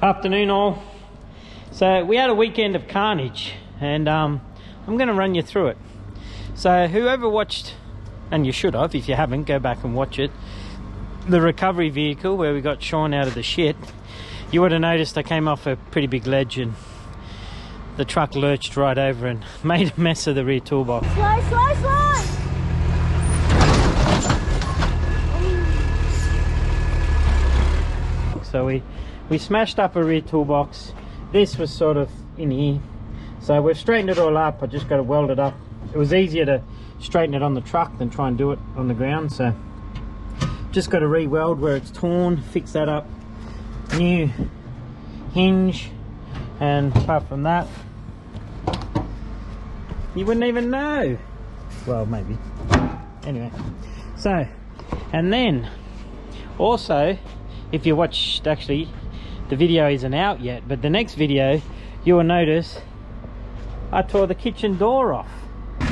Afternoon all. So we had a weekend of Carnage, and I'm going to run you through it. So whoever watched, and you should have, if you haven't, go back and watch it, the recovery vehicle where we got Sean out of the shit, you would have noticed I came off a pretty big ledge and the truck lurched right over and made a mess of the rear toolbox. Slow, slow, slow! So we smashed up a rear toolbox. This was sort of in here. So we've straightened it all up. I just got to weld it up. It was easier to straighten it on the truck than try and do it on the ground. So just got to re-weld where it's torn, fix that up. New hinge, and apart from that, you wouldn't even know. Well, maybe. Anyway, so, and then also, if you watched, actually the video isn't out yet, but the next video you will notice I tore the kitchen door off. The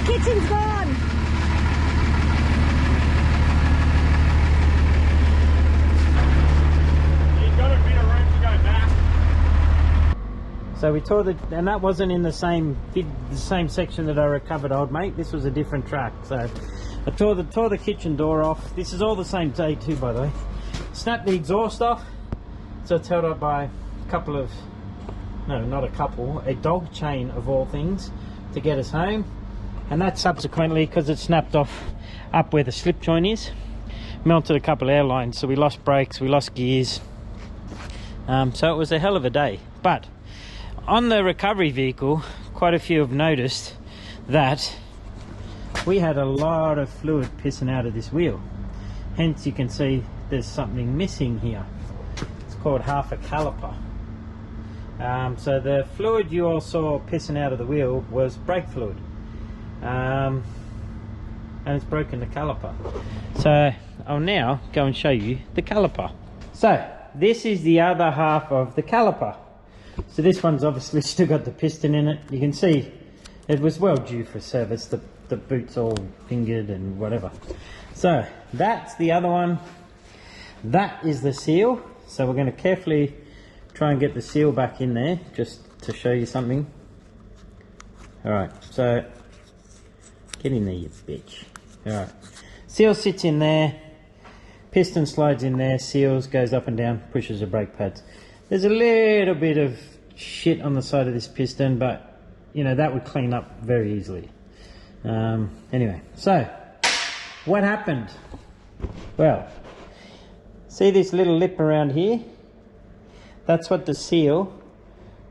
kitchen's gone. You've got a bit of room to go back. So we tore the, and that wasn't in the same section that I recovered, old mate. This was a different track. So I tore the kitchen door off. This is all the same day too, by the way. Snapped the exhaust off, so it's held up by a couple of, no, not a couple, a dog chain of all things to get us home. And that subsequently, because it snapped off up where the slip joint is, melted a couple of airlines, so we lost brakes, we lost gears. So it was a hell of a day. But on the recovery vehicle, quite a few have noticed that we had a lot of fluid pissing out of this wheel. Hence you can see there's something missing here. It's called half a caliper. So the fluid you all saw pissing out of the wheel was brake fluid. And it's broken the caliper. So I'll now go and show you the caliper. So this is the other half of the caliper. So this one's obviously still got the piston in it. You can see it was well due for service. The boot's all fingered and whatever. So that's the other one. That is the seal. So we're going to carefully try and get the seal back in there just to show you something. Alright, so get in there, you bitch. Alright, seal sits in there, piston slides in there, seals, goes up and down, pushes the brake pads. There's a little bit of shit on the side of this piston, but you know, that would clean up very easily. Anyway, so what happened? Well, see this little lip around here? That's what the seal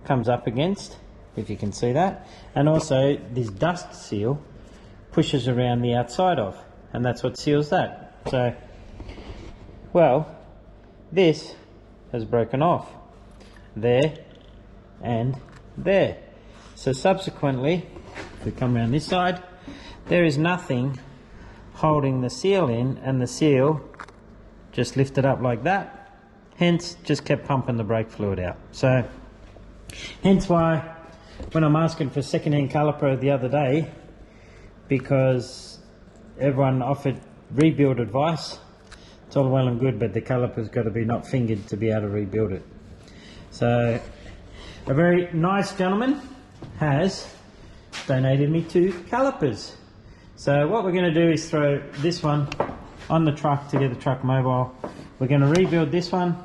comes up against, if you can see that. And also this dust seal pushes around the outside of, and that's what seals that. So, well, this has broken off there and there. So subsequently, if we come around this side, there is nothing holding the seal in, and the seal just lifted up like that. Hence, just kept pumping the brake fluid out. So, hence why when I'm asking for second-hand caliper the other day, because everyone offered rebuild advice, it's all well and good, but the caliper's got to be not fingered to be able to rebuild it. So, a very nice gentleman has donated me 2 calipers. So what we're going to do is throw this one on the truck to get the truck mobile. We're going to rebuild this one,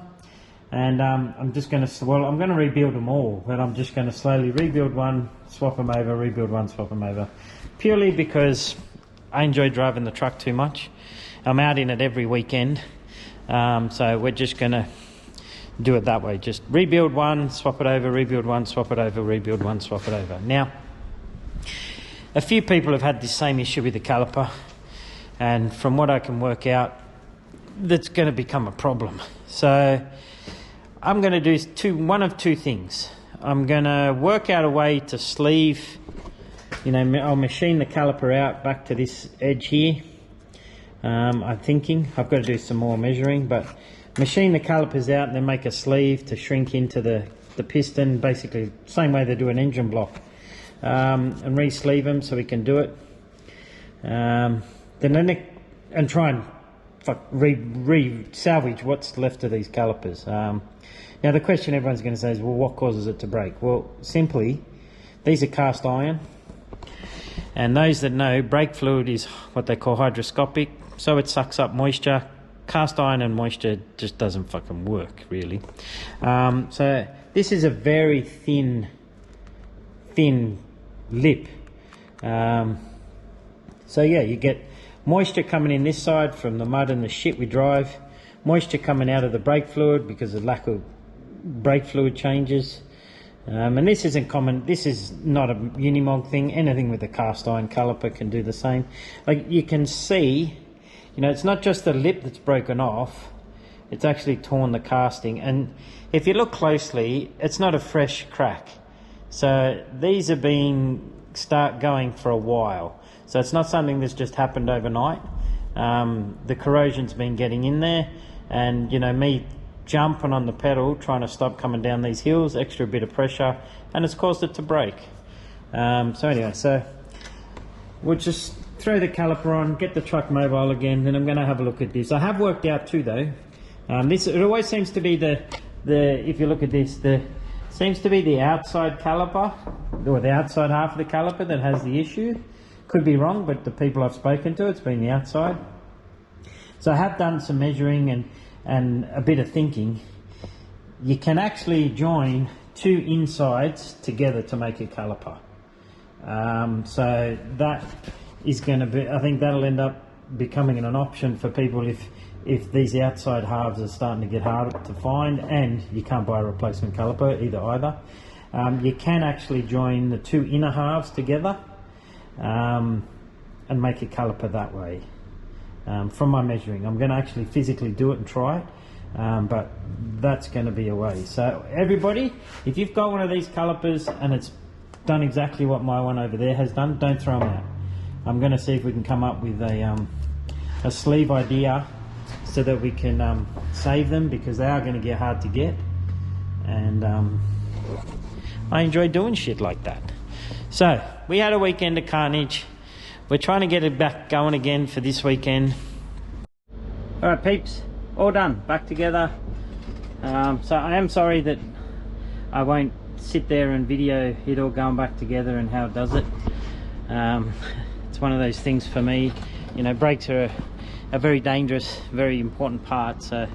and I'm just going to, well, I'm going to rebuild them all, but I'm just going to slowly rebuild one, swap them over, rebuild one, swap them over, purely because I enjoy driving the truck too much. I'm out in it every weekend, so we're just going to do it that way. Just rebuild one, swap it over, rebuild one, swap it over, rebuild one, swap it over. Now, a few people have had this same issue with the caliper, and from what I can work out, that's going to become a problem. So I'm going to do one of two things. I'm going to work out a way to sleeve, you know, I'll machine the caliper out back to this edge here. I'm thinking I've got to do some more measuring, but machine the calipers out and then make a sleeve to shrink into the piston, basically same way they do an engine block, and re-sleeve them so we can do it, and try and salvage what's left of these calipers. Now the question everyone's going to say is, well, what causes it to break? Well, simply, these are cast iron, and those that know, brake fluid is what they call hygroscopic, so it sucks up moisture. Cast iron and moisture just doesn't fucking work, really. So this is a very thin lip. So yeah, you get moisture coming in this side from the mud and the shit we drive, moisture coming out of the brake fluid because of lack of brake fluid changes. And this isn't common, this is not a Unimog thing. Anything with a cast iron caliper can do the same. Like you can see, you know, it's not just the lip that's broken off, it's actually torn the casting. And if you look closely, it's not a fresh crack. So these have been going for a while. So it's not something that's just happened overnight. The corrosion's been getting in there, and you know, me jumping on the pedal trying to stop coming down these hills, extra bit of pressure, and it's caused it to break. So anyway, so we'll just throw the caliper on, get the truck mobile again, then I'm going to have a look at this. I have worked out too though, it always seems to be the if you look at this, seems to be the outside caliper, or the outside half of the caliper that has the issue. Could be wrong, but the people I've spoken to, it's been the outside. So I have done some measuring and a bit of thinking. You can actually join two insides together to make a caliper. So that is going to be, I think that'll end up becoming an option for people if these outside halves are starting to get harder to find and you can't buy a replacement caliper either. You can actually join the two inner halves together and make a caliper that way. From my measuring, I'm going to actually physically do it and try it, but that's going to be a way. So everybody, if you've got one of these calipers and it's done exactly what my one over there has done, don't throw them out. I'm going to see if we can come up with a sleeve idea so that we can save them, because they are going to get hard to get, and I enjoy doing shit like that. So we had a weekend at Carnage. We're trying to get it back going again for this weekend. All right, peeps, all done, back together. So I am sorry that I won't sit there and video it all going back together and how it does it. It's one of those things for me, you know, brakes are a very dangerous, very important part. So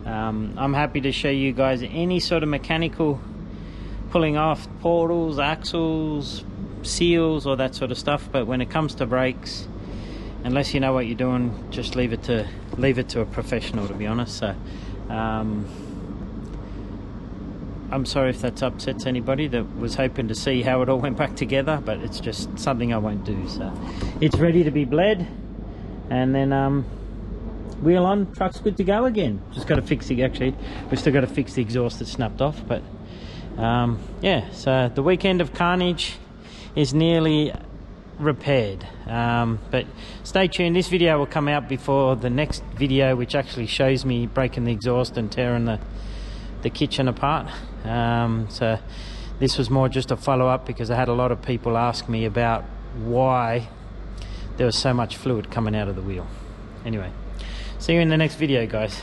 I'm happy to show you guys any sort of mechanical pulling off portals, axles, seals, all that sort of stuff. But when it comes to brakes, unless you know what you're doing, just leave it to a professional, to be honest. So I'm sorry if that upsets anybody that was hoping to see how it all went back together, but it's just something I won't do. So it's ready to be bled, and then wheel on, truck's good to go again. Just got to fix the, actually we've still got to fix the exhaust that snapped off. But yeah, so the weekend of Carnage is nearly repaired. But stay tuned, this video will come out before the next video, which actually shows me breaking the exhaust and tearing the kitchen apart. So this was more just a follow-up because I had a lot of people ask me about why there was so much fluid coming out of the wheel. Anyway, see you in the next video, guys.